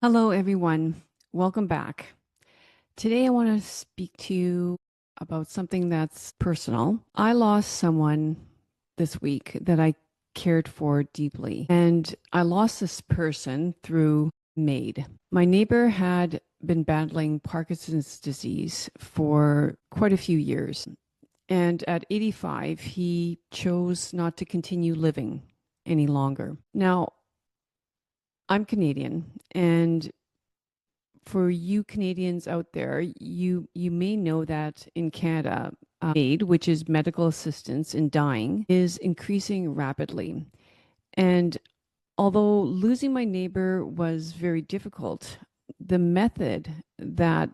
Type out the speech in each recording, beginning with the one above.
Hello, everyone. Welcome back. Today, I want to speak to you about something that's personal. I lost someone this week that I cared for deeply, and I lost this person through MAiD. My neighbor had been battling Parkinson's disease for quite a few years, and at 85, he chose not to continue living any longer. Now, I'm Canadian, and for you Canadians out there, you may know that in Canada, MAiD, which is medical assistance in dying, is increasing rapidly. And although losing my neighbor was very difficult, the method that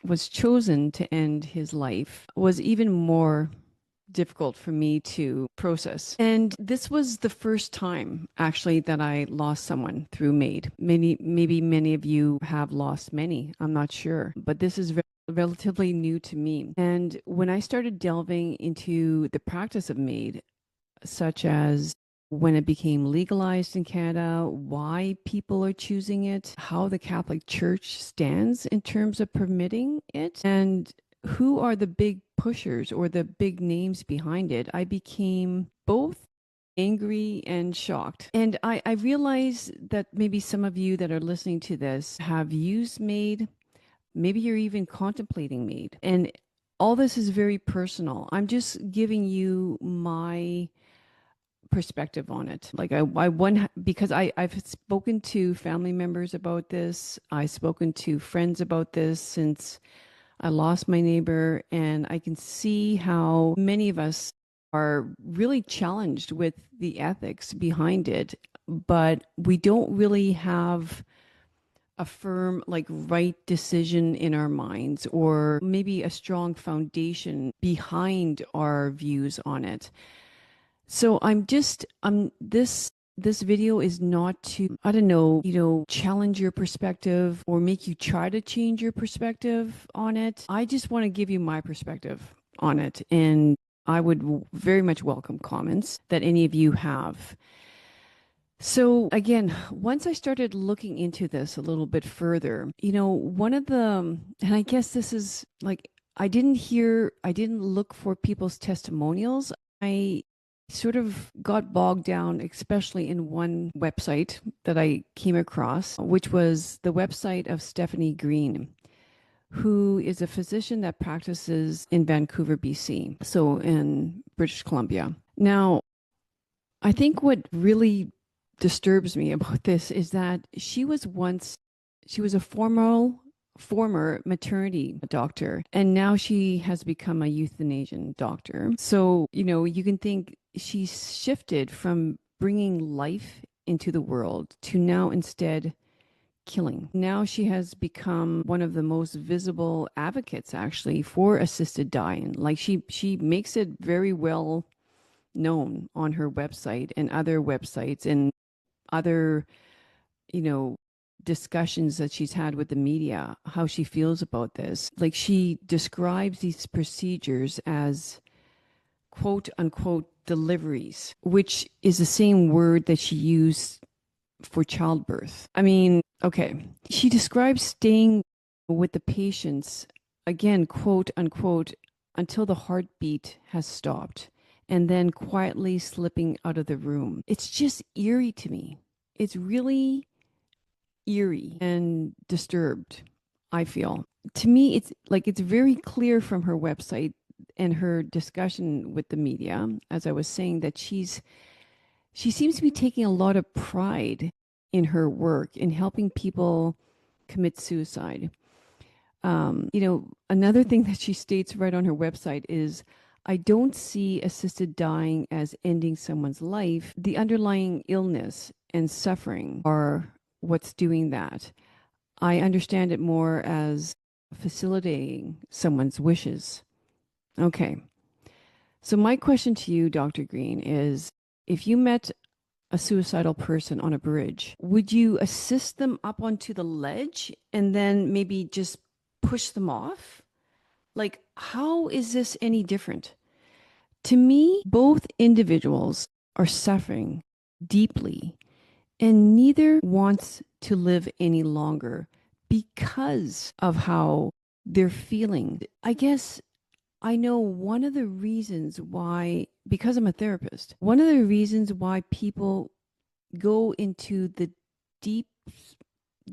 was chosen to end his life was even more difficult for me to process. And this was the first time actually that I lost someone through MAiD. Maybe many of you have lost many. I'm not sure, but this is relatively new to me. And when I started delving into the practice of MAiD, such as when it became legalized in Canada, why people are choosing it, how the Catholic Church stands in terms of permitting it, and who are the big pushers or the big names behind it, I became both angry and shocked. And I realize that maybe some of you that are listening to this have used MAiD. Maybe you're even contemplating MAiD. And all this is very personal. I'm just giving you my perspective on it. Like I one because I've spoken to family members about this. I've spoken to friends about this since I lost my neighbor, and I can see how many of us are really challenged with the ethics behind it, but we don't really have a firm, like, right decision in our minds, or maybe a strong foundation behind our views on it. So this video is not to, I don't know, challenge your perspective or make you try to change your perspective on it. I just want to give you my perspective on it. And I would very much welcome comments that any of you have. So again, once I started looking into this a little bit further, one of the, and I guess this is like, I didn't look for people's testimonials. I sort of got bogged down, especially in one website that I came across, which was the website of Stephanie Green, who is a physician that practices in Vancouver, BC, so in British Columbia. Now, I think what really disturbs me about this is that she was a former maternity doctor, and now she has become a euthanasian doctor. So, you can think she's shifted from bringing life into the world to now instead killing. Now she has become one of the most visible advocates actually for assisted dying. Like she makes it very well known on her website and other websites and other, you know, discussions that she's had with the media, how she feels about this. Like she describes these procedures as quote unquote deliveries, which is the same word that she used for childbirth. I mean, okay. She describes staying with the patients, again, quote unquote, until the heartbeat has stopped and then quietly slipping out of the room. It's just eerie to me. It's really eerie and disturbed, I feel. To me, it's like it's very clear from her website and her discussion with the media, as I was saying, that she seems to be taking a lot of pride in her work in helping people commit suicide. Another thing that she states right on her website is, I don't see assisted dying as ending someone's life. The underlying illness and suffering are what's doing that. I understand it more as facilitating someone's wishes. Okay. So my question to you, Dr. Green, is if you met a suicidal person on a bridge, would you assist them up onto the ledge and then maybe just push them off? Like, how is this any different? To me, both individuals are suffering deeply, and neither wants to live any longer because of how they're feeling. I guess I know one of the reasons why, because I'm a therapist, one of the reasons why people go into the deep,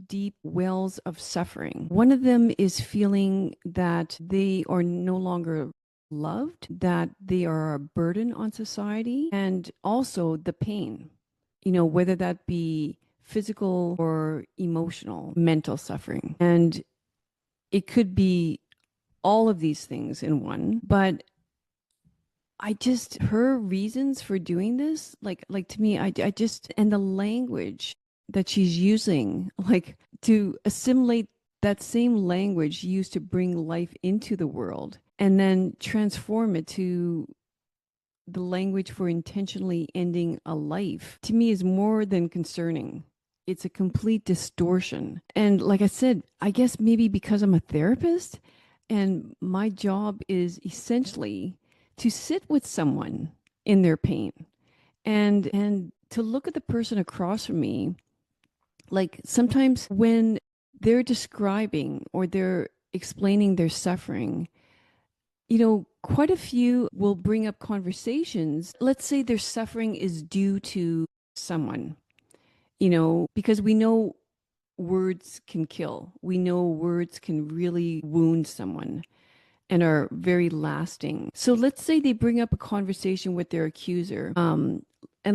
deep wells of suffering. One of them is feeling that they are no longer loved, that they are a burden on society, and also the pain, whether that be physical or emotional, mental suffering. And it could be all of these things in one, but her reasons for doing this, like to me, I just, and the language that she's using, like to assimilate that same language used to bring life into the world and then transform it to the language for intentionally ending a life, to me is more than concerning. It's a complete distortion. And like I said, I guess maybe because I'm a therapist and my job is essentially to sit with someone in their pain and to look at the person across from me, like sometimes when they're describing or they're explaining their suffering, quite a few will bring up conversations. Let's say their suffering is due to someone, because we know words can kill. We know words can really wound someone and are very lasting. So let's say they bring up a conversation with their accuser. And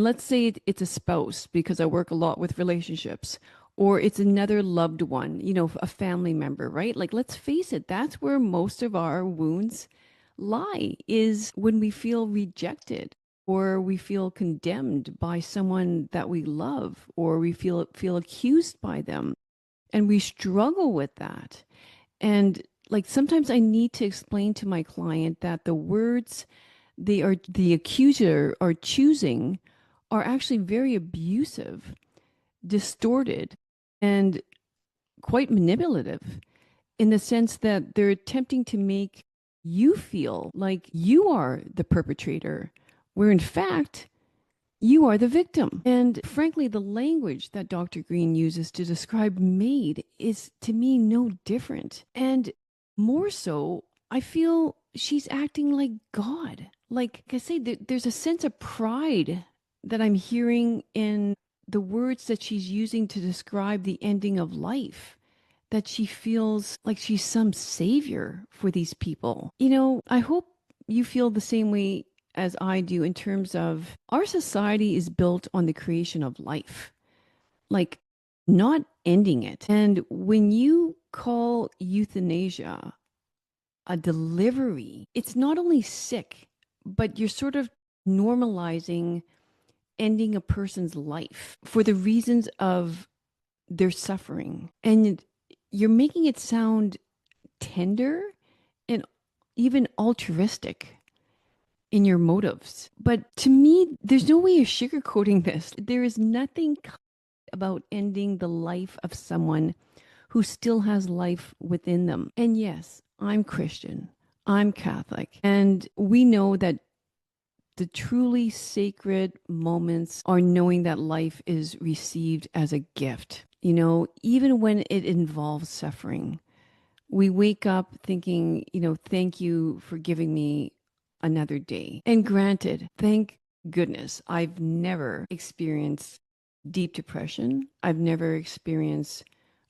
let's say it's a spouse, because I work a lot with relationships, or it's another loved one, a family member, right? Like, let's face it, that's where most of our wounds lie, is when we feel rejected or we feel condemned by someone that we love, or we feel accused by them, and we struggle with that. And like sometimes I need to explain to my client that the words the accuser are choosing are actually very abusive, distorted, and quite manipulative, in the sense that they're attempting to make you feel like you are the perpetrator, where in fact you are the victim. And frankly, the language that Dr. Green uses to describe MAiD is to me no different. And more so, I feel she's acting like God. Like I say, there's a sense of pride that I'm hearing in the words that she's using to describe the ending of life, that she feels like she's some savior for these people. I hope you feel the same way as I do, in terms of our society is built on the creation of life, like not ending it. And when you call euthanasia a delivery, it's not only sick, but you're sort of normalizing ending a person's life for the reasons of their suffering. And you're making it sound tender and even altruistic in your motives. But to me, there's no way of sugarcoating this. There is nothing about ending the life of someone who still has life within them. And yes, I'm Christian, I'm Catholic, and we know that the truly sacred moments are knowing that life is received as a gift. Even when it involves suffering, we wake up thinking, thank you for giving me another day. And granted, thank goodness, I've never experienced deep depression. I've never experienced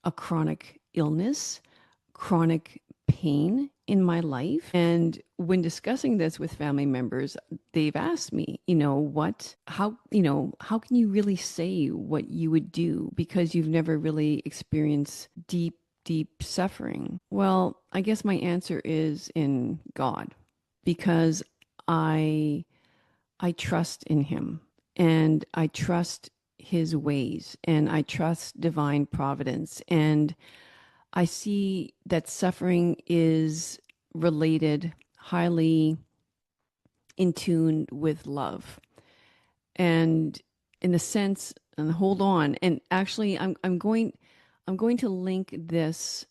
a chronic illness, chronic pain in my life. And when discussing this with family members, they've asked me, how can you really say what you would do, because you've never really experienced deep suffering? Well, I guess my answer is in God, because I trust in him, and I trust his ways, and I trust divine providence, and I see that suffering is related, highly in tune with love. And in the sense, and hold on, and actually I'm going to link this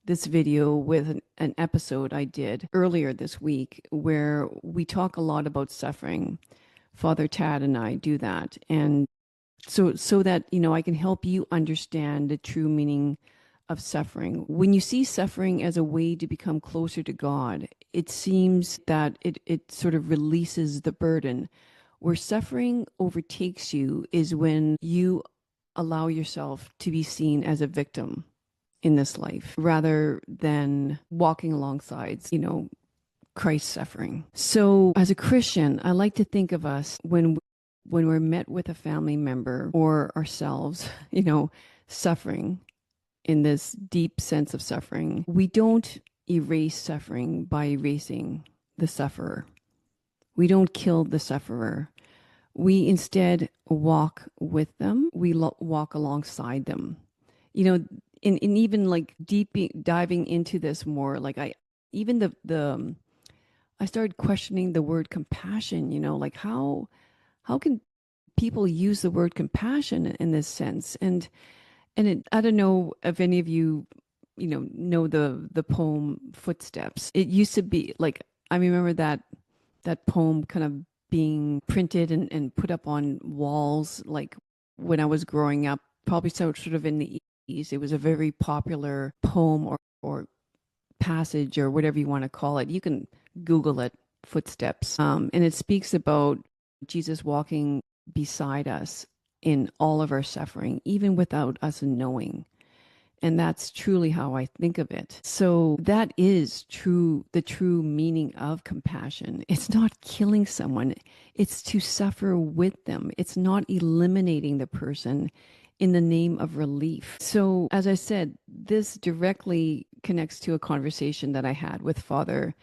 video with an episode I did earlier this week, where we talk a lot about suffering. Father Tad and I do that. And so that, I can help you understand the true meaning of suffering. When you see suffering as a way to become closer to God, it seems that it sort of releases the burden. Where suffering overtakes you is when you allow yourself to be seen as a victim in this life rather than walking alongside, Christ's suffering. So as a Christian, I like to think of us when we're met with a family member or ourselves, suffering in this deep sense of suffering. We don't erase suffering by erasing the sufferer. We don't kill the sufferer. We instead walk with them. We walk alongside them. You know, in even like diving into this more, like even the I started questioning the word compassion. Like how can people use the word compassion in this sense? And I don't know if any of you, know the poem Footsteps. It used to be like, I remember that poem kind of being printed and put up on walls, like when I was growing up, probably sort of in the 80s. It was a very popular poem or passage or whatever you want to call it. You can Google it, Footsteps. And it speaks about Jesus walking beside us in all of our suffering, even without us knowing. And that's truly how I think of it. So that is the true meaning of compassion. It's not killing someone, it's to suffer with them. It's not eliminating the person in the name of relief. So, as I said, this directly connects to a conversation that I had with Father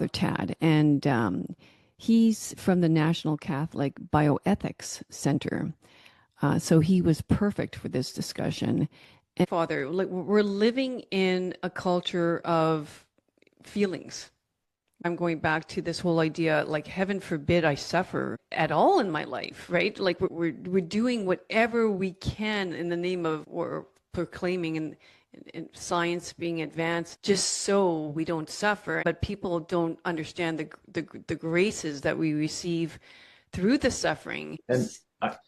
Tad, and he's from the National Catholic Bioethics Center. So he was perfect for this discussion. And Father, like we're living in a culture of feelings. I'm going back to this whole idea, like heaven forbid I suffer at all in my life, right? Like we're doing whatever we can in the name of or proclaiming and science being advanced just so we don't suffer. But people don't understand the graces that we receive through the suffering. And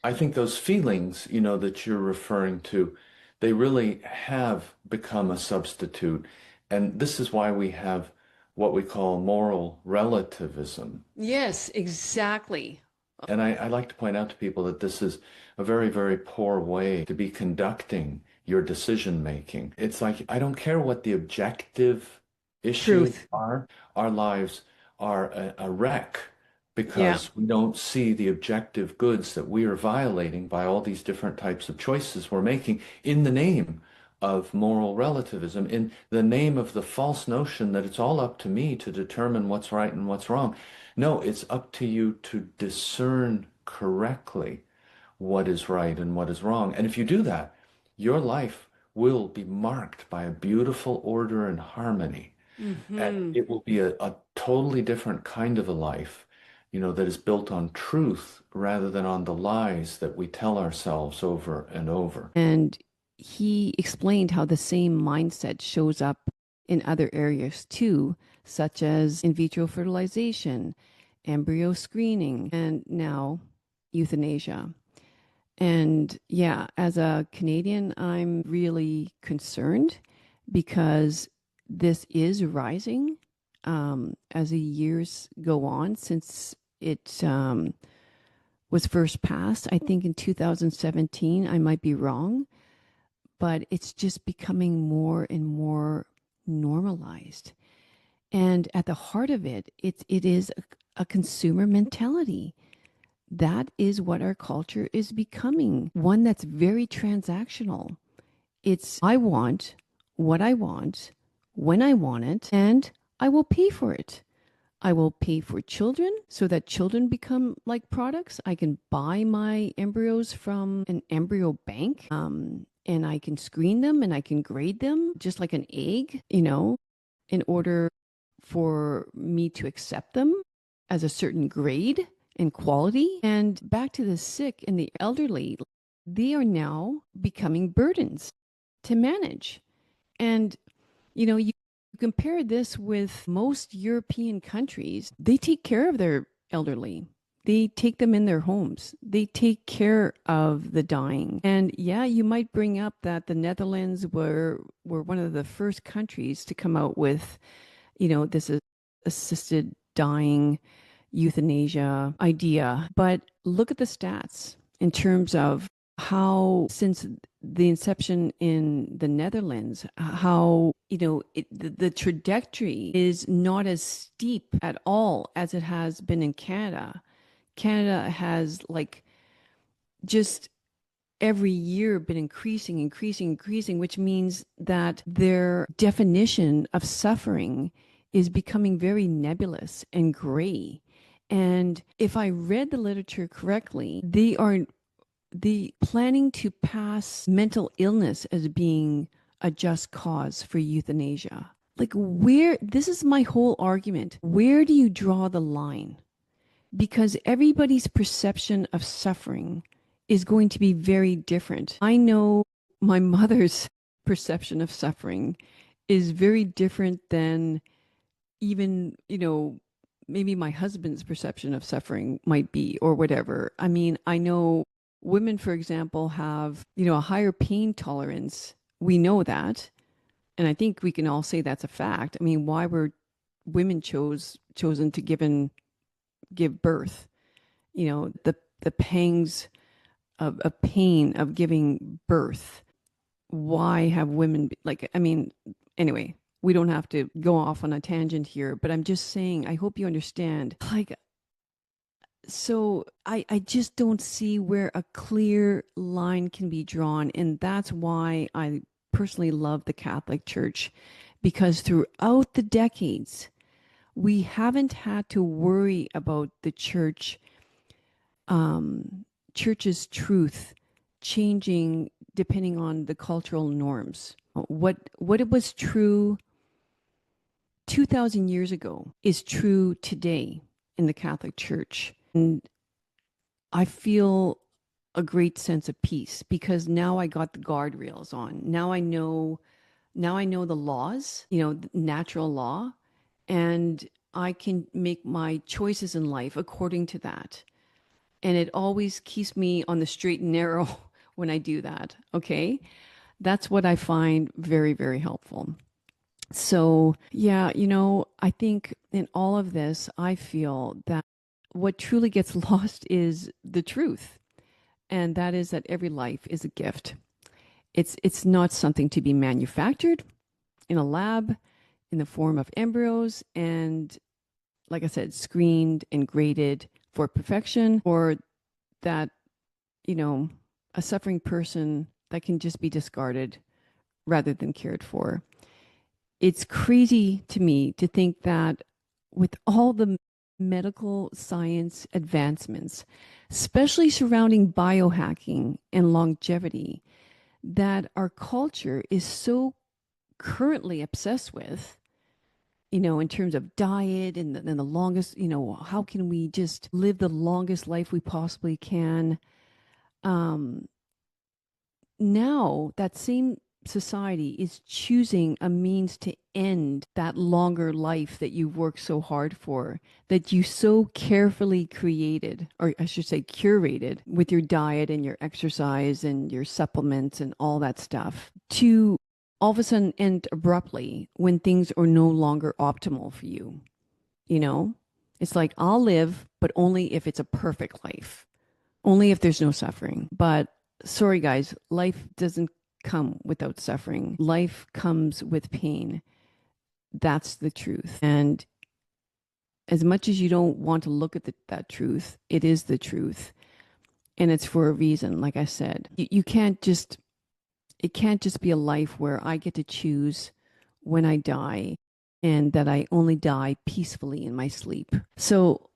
I think those feelings, that you're referring to, they really have become a substitute. And this is why we have what we call moral relativism. Yes, exactly. And I like to point out to people that this is a very, very poor way to be conducting your decision making. It's like, I don't care what the objective issues Truth. are, our lives are a wreck Yeah. because we don't see the objective goods that we are violating by all these different types of choices we're making in the name of moral relativism, in the name of the false notion that it's all up to me to determine what's right and what's wrong. No, it's up to you to discern correctly what is right and what is wrong. And if you do that, your life will be marked by a beautiful order and harmony. And Hmm. it will be a totally different kind of a life, that is built on truth rather than on the lies that we tell ourselves over and over. And he explained how the same mindset shows up in other areas too, such as in vitro fertilization, embryo screening, and now euthanasia. And yeah, as a Canadian, I'm really concerned because this is rising as the years go on since it was first passed. I think in 2017, I might be wrong, but it's just becoming more and more normalized. And at the heart of it, it is a consumer mentality. That is what our culture is becoming, one that's very transactional. It's I want what I want when I want it, and I will pay for it. I will pay for children so that children become like products. I can buy my embryos from an embryo bank, and I can screen them and I can grade them just like an egg, in order for me to accept them as a certain grade and quality. And back to the sick and the elderly, they are now becoming burdens to manage. And you compare this with most European countries, they take care of their elderly. They take them in their homes. They take care of the dying. And yeah, you might bring up that the Netherlands were one of the first countries to come out with, this assisted dying euthanasia idea. But look at the stats in terms of how, since the inception in the Netherlands, how, the trajectory is not as steep at all as it has been in Canada. Canada has like just every year been increasing, increasing, increasing, which means that their definition of suffering is becoming very nebulous and gray. And if I read the literature correctly, they are planning to pass mental illness as being a just cause for euthanasia. Like, where, this is my whole argument. Where do you draw the line? Because everybody's perception of suffering is going to be very different. I know my mother's perception of suffering is very different than even, maybe my husband's perception of suffering might be, or whatever. I mean, I know women, for example, have, a higher pain tolerance. We know that. And I think we can all say that's a fact. I mean, why were women chosen to give birth? The pangs of pain of giving birth. Why have women like, I mean, anyway, we don't have to go off on a tangent here, but I'm just saying, I hope you understand. Like, so I just don't see where a clear line can be drawn. And that's why I personally love the Catholic Church, because throughout the decades, we haven't had to worry about the church's truth changing depending on the cultural norms. What it was true 2,000 years ago is true today in the Catholic Church. And I feel a great sense of peace because now I got the guardrails on. Now I know the laws, natural law, and I can make my choices in life according to that. And it always keeps me on the straight and narrow when I do that. Okay. That's what I find very, very helpful. So, yeah, I think in all of this, I feel that what truly gets lost is the truth. And that is that every life is a gift. It's not something to be manufactured in a lab in the form of embryos and, like I said, screened and graded for perfection, or that, you know, a suffering person that can just be discarded rather than cared for. It's crazy to me to think that with all the medical science advancements, especially surrounding biohacking and longevity, that our culture is so currently obsessed with, in terms of diet and the longest, how can we just live the longest life we possibly can? Um, Now that same society is choosing a means to end that longer life that you've worked so hard for, that you so carefully created, or I should say curated, with your diet and your exercise and your supplements and all that stuff, to all of a sudden end abruptly when things are no longer optimal for you. You know, it's like, I'll live, but only if it's a perfect life, only if there's no suffering. But sorry, guys, life doesn't come without suffering. Life comes with pain. That's the truth. And as much as you don't want to look at that truth, it is the truth. And it's for a reason. Like I said, you can't just, it can't just be a life where I get to choose when I die and that I only die peacefully in my sleep. So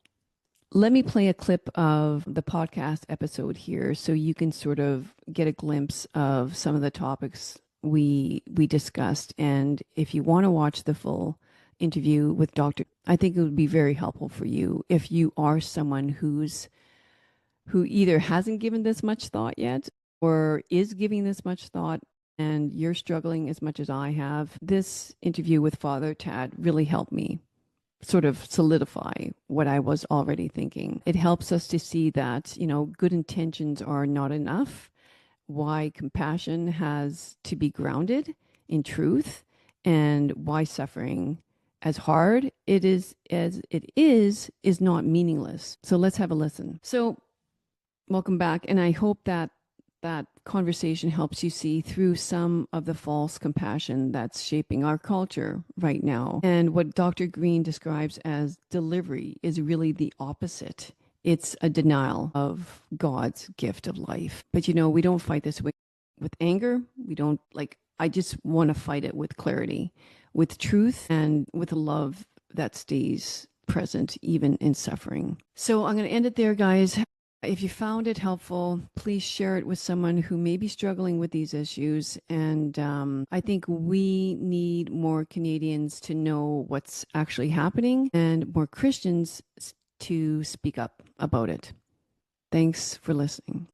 let me play a clip of the podcast episode here so you can sort of get a glimpse of some of the topics we discussed. And if you want to watch the full interview with Dr. I think it would be very helpful for you if you are someone who either hasn't given this much thought yet or is giving this much thought and you're struggling as much as I have. This interview with Father Tad really helped me. sort of solidify what I was already thinking. It helps us to see that, good intentions are not enough, why compassion has to be grounded in truth, and why suffering, as hard it is as it is not meaningless. So let's have a listen. So welcome back. And I hope that that conversation helps you see through some of the false compassion that's shaping our culture right now. And what Dr. Green describes as delivery is really the opposite. It's a denial of God's gift of life. But we don't fight this with anger. We don't I just want to fight it with clarity, with truth, and with a love that stays present even in suffering. So I'm going to end it there, guys. If you found it helpful, please share it with someone who may be struggling with these issues. And I think we need more Canadians to know what's actually happening and more Christians to speak up about it. Thanks for listening.